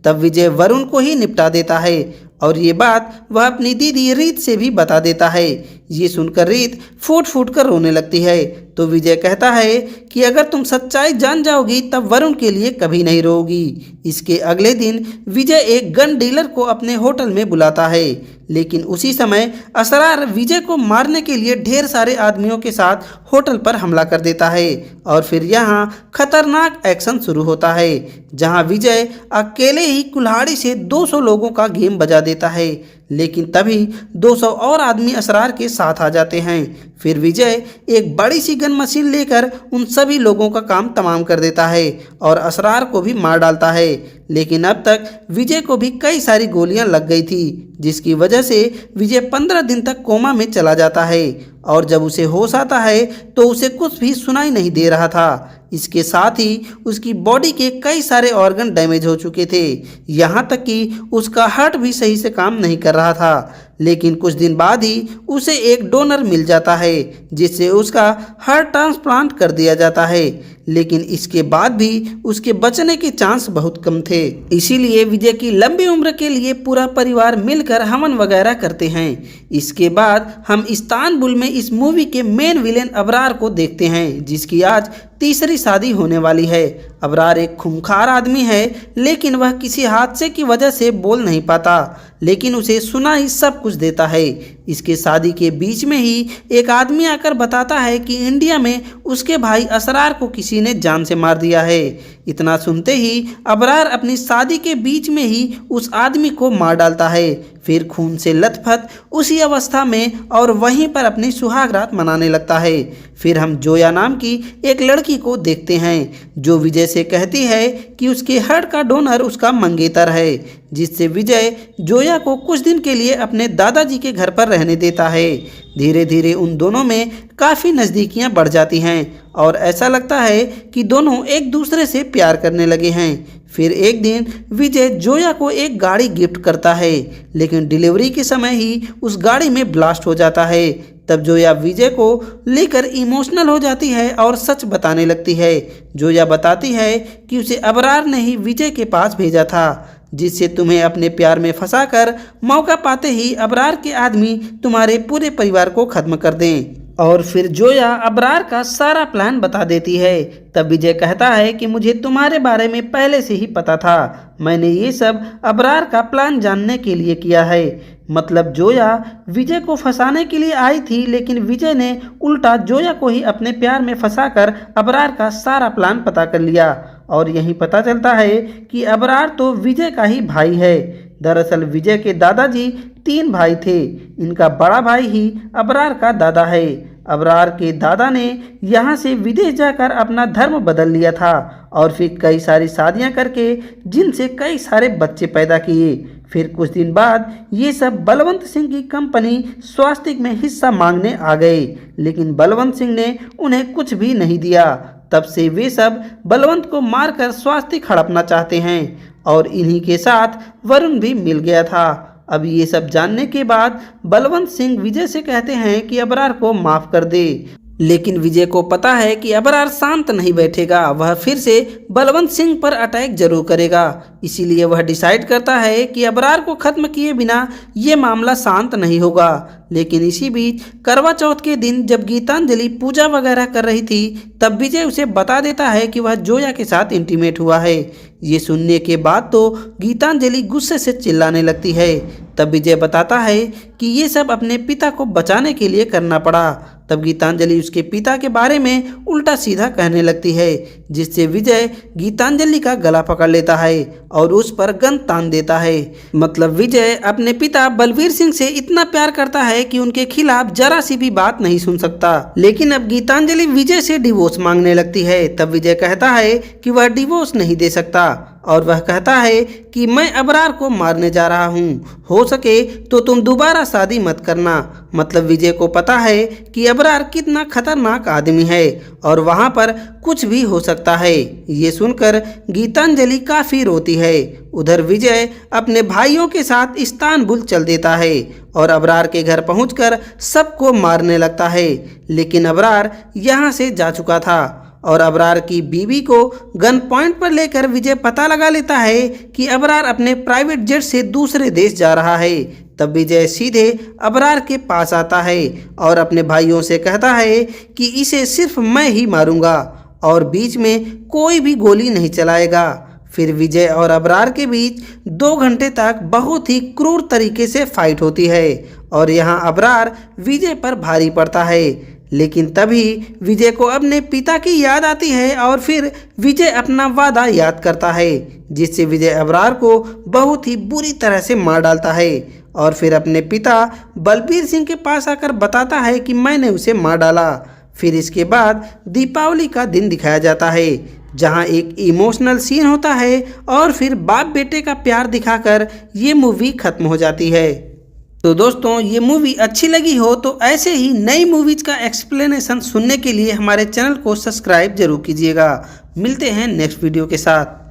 तब विजय वरुण को ही निपटा देता है और ये बात वह अपनी दीदी रीत से भी बता देता है। ये सुनकर रीत फूट फूट कर रोने लगती है। तो विजय कहता है कि अगर तुम सच्चाई जान जाओगी तब वरुण के लिए कभी नहीं रोओगी। इसके अगले दिन विजय एक गन डीलर को अपने होटल में बुलाता है, लेकिन उसी समय असरार विजय को मारने के लिए ढेर सारे आदमियों के साथ होटल पर हमला कर देता है और फिर यहाँ खतरनाक एक्शन शुरू होता है, जहाँ विजय अकेले ही कुल्हाड़ी से 200 लोगों का गेम बजा देता है। लेकिन तभी 200 और आदमी असरार के साथ आ जाते हैं। फिर विजय एक बड़ी सी गन मशीन लेकर उन सभी लोगों का काम तमाम कर देता है और असरार को भी मार डालता है। लेकिन अब तक विजय को भी कई सारी गोलियां लग गई थी, जिसकी वजह से विजय 15 दिन तक कोमा में चला जाता है और जब उसे होश आता है तो उसे कुछ भी सुनाई नहीं दे रहा था। इसके साथ ही उसकी बॉडी के कई सारे ऑर्गन डैमेज हो चुके थे, यहाँ तक कि उसका हार्ट भी सही से काम नहीं कर रहा था। लेकिन कुछ दिन बाद ही उसे एक डोनर मिल जाता है, जिससे उसका हार्ट ट्रांसप्लांट कर दिया जाता है। लेकिन इसके बाद भी उसके बचने के चांस बहुत कम थे। इसीलिए विजय की लंबी उम्र के लिए पूरा परिवार मिलकर हवन वगैरह करते हैं। इसके बाद हम इस्तांबुल में इस मूवी के मेन विलेन अबरार को देखते हैं, जिसकी आज तीसरी शादी होने वाली है। अबरार एक खूंखार आदमी है, लेकिन वह किसी हादसे की वजह से बोल नहीं पाता, लेकिन उसे सुनाई सब कुछ देता है। इसके शादी के बीच में ही एक आदमी आकर बताता है कि इंडिया में उसके भाई असरार को किसी ने जान से मार दिया है। इतना सुनते ही अबरार अपनी शादी के बीच में ही उस आदमी को मार डालता है। फिर खून से लथपथ उसी अवस्था में और वहीं पर अपनी सुहाग रात मनाने लगता है। फिर हम जोया नाम की एक लड़की को देखते हैं, जो विजय से कहती है कि उसके हार्ट का डोनर उसका मंगेतर है, जिससे विजय जोया को कुछ दिन के लिए अपने दादाजी के घर पर रहने देता है। धीरे धीरे उन दोनों में काफ़ी नज़दीकियां बढ़ जाती हैं और ऐसा लगता है कि दोनों एक दूसरे से प्यार करने लगे हैं। फिर एक दिन विजय जोया को एक गाड़ी गिफ्ट करता है, लेकिन डिलीवरी के समय ही उस गाड़ी में ब्लास्ट हो जाता है। तब जोया विजय को लेकर इमोशनल हो जाती है और सच बताने लगती है। जोया बताती है कि उसे अबरार ने ही विजय के पास भेजा था, जिससे तुम्हें अपने प्यार में फंसाकर मौका पाते ही अबरार के आदमी तुम्हारे पूरे परिवार को खत्म कर दें। और फिर जोया अबरार का सारा प्लान बता देती है। तब विजय कहता है कि मुझे तुम्हारे बारे में पहले से ही पता था, मैंने ये सब अबरार का प्लान जानने के लिए किया है। मतलब जोया विजय को फंसाने के लिए आई थी, लेकिन विजय ने उल्टा जोया को ही अपने प्यार में फंसाकर अबरार का सारा प्लान पता कर लिया। और यही पता चलता है कि अबरार तो विजय का ही भाई है। दरअसल विजय के दादाजी 3 भाई थे, इनका बड़ा भाई ही अबरार का दादा है। अबरार के दादा ने यहाँ से विदेश जाकर अपना धर्म बदल लिया था और फिर कई सारी शादियाँ करके जिनसे कई सारे बच्चे पैदा किए। फिर कुछ दिन बाद ये सब बलवंत सिंह की कंपनी स्वास्तिक में हिस्सा मांगने आ गए, लेकिन बलवंत सिंह ने उन्हें कुछ भी नहीं दिया। तब से वे सब बलवंत को मारकर स्वास्तिक हड़पना चाहते हैं और इन्हीं के साथ वरुण भी मिल गया था। अब ये सब जानने के बाद बलवंत सिंह विजय से कहते हैं कि अबरार को माफ़ कर दे, लेकिन विजय को पता है कि अबरार शांत नहीं बैठेगा, वह फिर से बलवंत सिंह पर अटैक जरूर करेगा। इसीलिए वह डिसाइड करता है कि अबरार को खत्म किए बिना ये मामला शांत नहीं होगा। लेकिन इसी बीच करवा चौथ के दिन जब गीतांजलि पूजा वगैरह कर रही थी, तब विजय उसे बता देता है कि वह जोया के साथ इंटीमेट हुआ है। ये सुनने के बाद तो गीतांजलि गुस्से से चिल्लाने लगती है। तब विजय बताता है कि ये सब अपने पिता को बचाने के लिए करना पड़ा। तब गीतांजलि उसके पिता के बारे में उल्टा सीधा कहने लगती है, जिससे विजय गीतांजलि का गला पकड़ लेता है और उस पर गन तान देता है। मतलब विजय अपने पिता बलवीर सिंह से इतना प्यार करता है कि उनके खिलाफ जरा सी भी बात नहीं सुन सकता। लेकिन अब गीतांजलि विजय से डिवोर्स मांगने लगती है। तब विजय कहता है कि वह डिवोर्स नहीं दे सकता और वह कहता है कि मैं अबरार को मारने जा रहा हूँ, हो सके तो तुम दोबारा शादी मत करना। मतलब विजय को पता है कि अबरार कितना खतरनाक आदमी है और वहाँ पर कुछ भी हो सकता है। ये सुनकर गीतांजलि काफ़ी रोती है। उधर विजय अपने भाइयों के साथ इस्तांबुल चल देता है और अबरार के घर पहुंचकर सबको मारने लगता है, लेकिन अबरार यहाँ से जा चुका था और अबरार की बीवी को गन पॉइंट पर लेकर विजय पता लगा लेता है कि अबरार अपने प्राइवेट जेट से दूसरे देश जा रहा है। तब विजय सीधे अबरार के पास आता है और अपने भाइयों से कहता है कि इसे सिर्फ मैं ही मारूंगा और बीच में कोई भी गोली नहीं चलाएगा। फिर विजय और अबरार के बीच 2 घंटे तक बहुत ही क्रूर तरीके से फाइट होती है और यहाँ अबरार विजय पर भारी पड़ता है। लेकिन तभी विजय को अपने पिता की याद आती है और फिर विजय अपना वादा याद करता है, जिससे विजय अबरार को बहुत ही बुरी तरह से मार डालता है और फिर अपने पिता बलबीर सिंह के पास आकर बताता है कि मैंने उसे मार डाला। फिर इसके बाद दीपावली का दिन दिखाया जाता है, जहां एक इमोशनल सीन होता है और फिर बाप बेटे का प्यार दिखाकर ये मूवी खत्म हो जाती है। तो दोस्तों, ये मूवी अच्छी लगी हो तो ऐसे ही नई मूवीज का एक्सप्लेनेशन सुनने के लिए हमारे चैनल को सब्सक्राइब जरूर कीजिएगा। मिलते हैं नेक्स्ट वीडियो के साथ।